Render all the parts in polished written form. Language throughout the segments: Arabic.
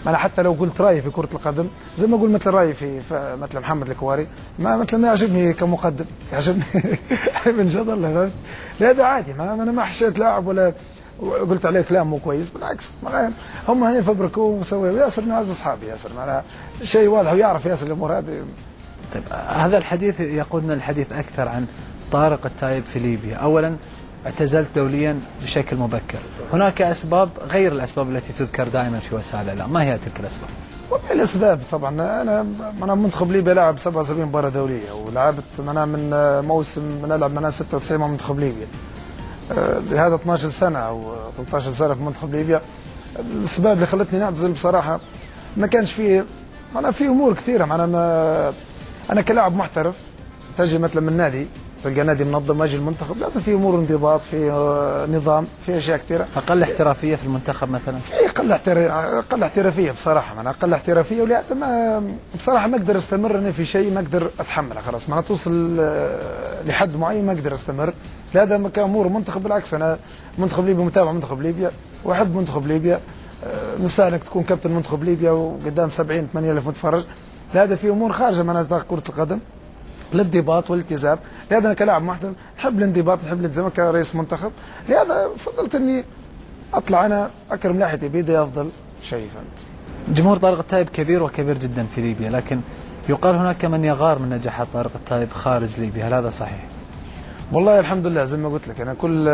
انا حتى لو قلت رايي في كره القدم زي ما اقول مثل رايي في مثل محمد الكواري، ما مثل ما يعجبني كمقدم يعجبني من جد الله، فهمت؟ هذا عادي، ما انا ما حشيت لاعب ولا قلت عليه كلام مو كويس، بالعكس هم هني فبركوا وسووا. ياسر من اعز اصحابي، ياسر معنا شيء واضح ويعرف ياسر الامور هذه. طيب هذا الحديث يقودنا الحديث اكثر عن طارق التايب في ليبيا. اولا اعتزلت دوليا بشكل مبكر، هناك اسباب غير الاسباب التي تذكر دائما في وسائل الاعلام، ما هي تلك الاسباب؟ والله الاسباب طبعا انا منتخب ليبيا لعب 77 مباراه دوليه، ولعبت انا من موسم بنلعب انا 96 مع منتخب ليبيا. بهذا 12 سنه او 13 سنه في منتخب ليبيا. الاسباب اللي خلتني نعتزل بصراحه ما كانش فيه، في امور كثيره. انا كلاعب محترف تجي مثلا من نادي، تلقى نادي منظم، اجي المنتخب لازم في امور انضباط، في نظام، في اشياء كثيره. اقل احترافيه في المنتخب مثلا؟ في اقل احترافيه بصراحه، انا اقل احترافيه، ولهذا ما بصراحه ما اقدر استمر اني في شيء ما اقدر اتحمله، خلاص ما توصل لحد معين ما اقدر استمر. لهذا كامور منتخب، بالعكس انا منتخب ليبيا متابع منتخب ليبيا واحب منتخب ليبيا. من سهل انك تكون كابتن منتخب ليبيا وقدام 70 80 الف متفرج. لهذا في امور خارجه من نطاق كره القدم، الانضباط والالتزام. لهذا انا كلاعب محترف نحب الانضباط، نحب الالتزام كرئيس منتخب. لهذا فضلت اني اطلع انا اكرم لاحيتي بيدي افضل شيء، فهمت؟ جمهور طارق التايب كبير وكبير جدا في ليبيا، لكن يقال هناك من يغار من نجاحات طارق التايب خارج ليبيا، هل هذا صحيح؟ والله الحمد لله زي ما قلت لك، انا كل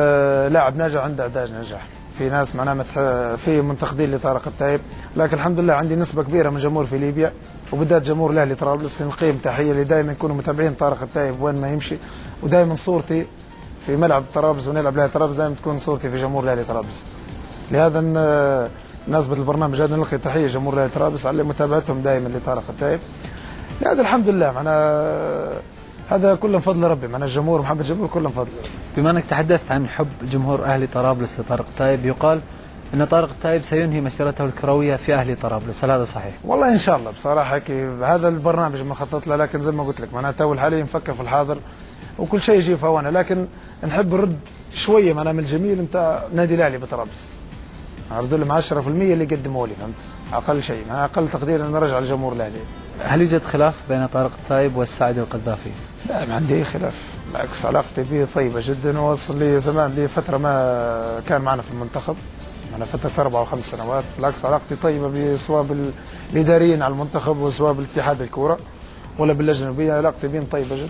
لاعب ناجح عنده اعداد نجاح. في ناس معناها في منتقدين لطارق التايب، لكن الحمد لله عندي نسبه كبيره من جمهور في ليبيا، وبالذات جمهور الاهلي طرابلس نقيم تحيه اللي دائما يكونوا متابعين طارق التايب وين ما يمشي. ودائما صورتي في ملعب طرابلس ونلعب الاهلي طرابلس دائما تكون صورتي في جمهور الاهلي طرابلس. لهذا مناسبه البرنامج هذا نلقي تحيه جمهور الاهلي طرابلس على متابعتهم دائما لطارق التايب. لهذا الحمد لله معناها هذا كله من فضل ربي، معناها الجمهور محبه الجمهور كله من فضل. بما انك تحدثت عن حب جمهور اهلي طرابلس لطارق التايب، يقال ان طارق التايب سينهي مسيرته الكرويه في اهلي طرابلس، هل هذا صحيح؟ والله ان شاء الله بصراحه هذا البرنامج مخطط له، لكن زي ما قلت لك معناها تو حاليا نفكر في الحاضر وكل شيء يجي في اوانه، لكن نحب نرد شويه معناها من الجميل نتاع نادي الاهلي بطرابلس. نرد لهم 10% اللي قدموا لي، فهمت؟ اقل شيء، معناها اقل تقدير ان نرجع لجمهور الاهلي. هل يوجد خلاف بين طارق التايب والسعد القذافي؟ لا ما عندي اي خلاف، بالعكس علاقتي به طيبه جدا، ووصل لي زمان لي فتره ما كان معنا في المنتخب، معنا فتره 4 أو 5 سنوات، بالعكس علاقتي طيبه سواء بالاداريين على المنتخب وسواء بالاتحاد الكوره ولا باللجنه البيئيه، علاقتي بهم طيبه جدا.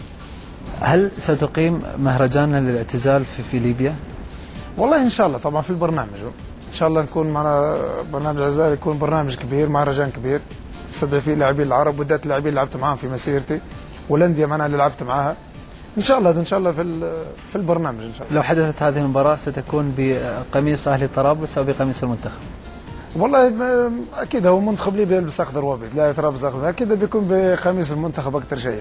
هل ستقيم مهرجان للاعتزال في ليبيا؟ والله ان شاء الله طبعا في البرنامج، ان شاء الله نكون معنا برنامج الاعتزال يكون برنامج كبير، مهرجان كبير استدعي فيه اللاعبين العرب، وبالذات اللاعبين اللي لعبت معاهم في مسيرتي والانديه معنا اللي لعبت معاها. ان شاء الله في البرنامج ان شاء الله. لو حدثت هذه المباراه ستكون بقميص اهلي طرابلس او بقميص المنتخب؟ والله اكيد هو منتخب ليبيا يلبس اخضر وابيض، لا طرابلس اخضر، اكيد بيكون بقميص المنتخب اكثر شيء.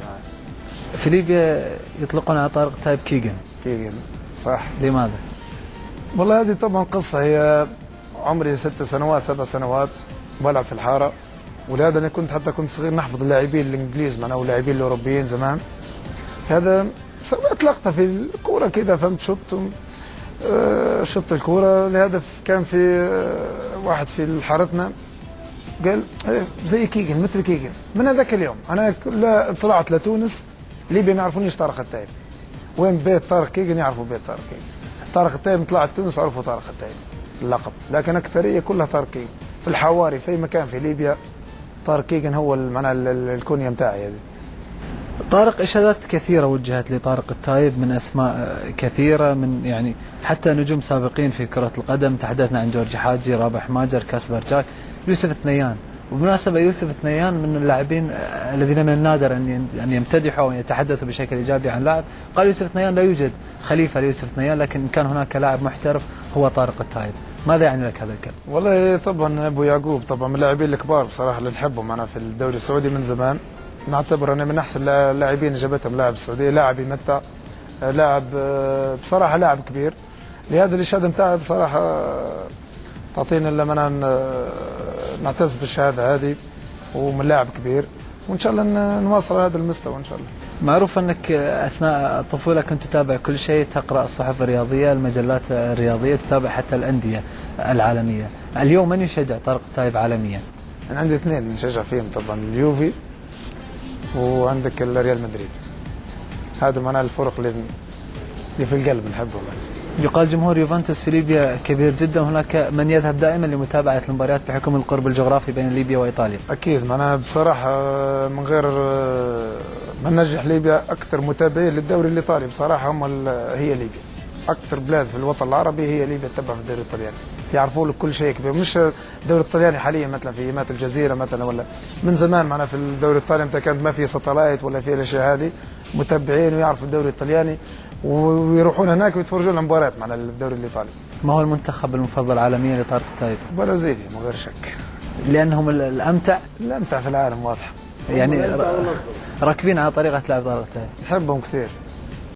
في ليبيا يطلقون على طارق التايب كيجن. كيجن صح. لماذا؟ والله هذه طبعا قصه، هي عمري 6 سنوات 7 سنوات بلعب في الحاره، ولهذا انا كنت صغير نحفظ اللاعبين الانجليز معنا واللاعبين الاوروبيين زمان. هذا سويت لقطه في الكوره كذا، فهمت؟ شط الكوره، لهذا كان في واحد في حارتنا قال زي كيجن مثل كيجن. من هذاك اليوم انا طلعت لتونس ليبيا ما يعرفونيش طارق التايب، وين بيت طارق كيجن يعرفوا بيت طارق كيجن. طارق التايب طلعت تونس عرفوا طارق التايب اللقب، لكن اكثريه كلها طارق كيجن. في الحواري في اي مكان في ليبيا طارق كيجن هو معناها الكونيا نتاعي هذه. طارق اشادات كثيره وجهت لطارق التايب من اسماء كثيره، من يعني حتى نجوم سابقين في كره القدم، تحدثنا عن جورج حاجي، رابح ماجر، كاسبر جاك، يوسف ثنيان. وبمناسبه يوسف ثنيان من اللاعبين الذين من النادر ان يمتدحوا وان يتحدثوا بشكل ايجابي عن لاعب. قال يوسف ثنيان لا يوجد خليفه ليوسف ثنيان، لكن كان هناك لاعب محترف هو طارق التايب. ماذا يعني لك هذا الكلام؟ والله طبعا ابو يعقوب طبعا من اللاعبين الكبار بصراحه اللي نحبهم انا في الدوري السعودي من زمان، نعتبر انه من احسن اللاعبين اللي جابتهم لاعب السعوديه، لاعب يمتع، لاعب بصراحه لاعب كبير. لهذا الاشاده نتاعي بصراحه تعطينا لما نعتز بالشهاده هذه، ومن لاعب كبير، وان شاء الله نواصل هذا المستوى ان شاء الله. معروف انك اثناء الطفوله كنت تتابع كل شيء، تقرا الصحف الرياضيه، المجلات الرياضيه، تتابع حتى الانديه العالميه. اليوم من يشجع طارق التايب عالميا؟ أنا عندي اثنين نشجع فيهم طبعا، اليوفي وعندك الريال مدريد. هذا معناه الفرق اللي في القلب نحبهم. يقال جمهور يوفنتوس في ليبيا كبير جدا، وهناك من يذهب دائما لمتابعة المباريات بحكم القرب الجغرافي بين ليبيا وإيطاليا. أكيد، معناها بصراحة من غير ما ننجح ليبيا، أكثر متابعين للدوري الإيطالي بصراحة هي ليبيا. أكثر بلاد في الوطن العربي هي ليبيا تتبع في الدوري الإيطالي، يعرفوا لك كل شيء كبير. مش الدوري الإيطالي حاليا مثلا في مات الجزيرة مثلا، ولا من زمان معنا في الدوري الإيطالي متى كانت ما في ساتلايت ولا في الأشياء هذه، متابعين ويعرفوا الدوري الإيطالي ويروحون هناك ويتفرجون على المباريات معنا الدوري الإيطالي. ما هو المنتخب المفضل عالميا لطارق التايب؟ برازيليا من غير شك، لأنهم الأمتع الأمتع في العالم واضحة، يعني راكبين على طريقة لعب طارق التايب. نحبهم كثير.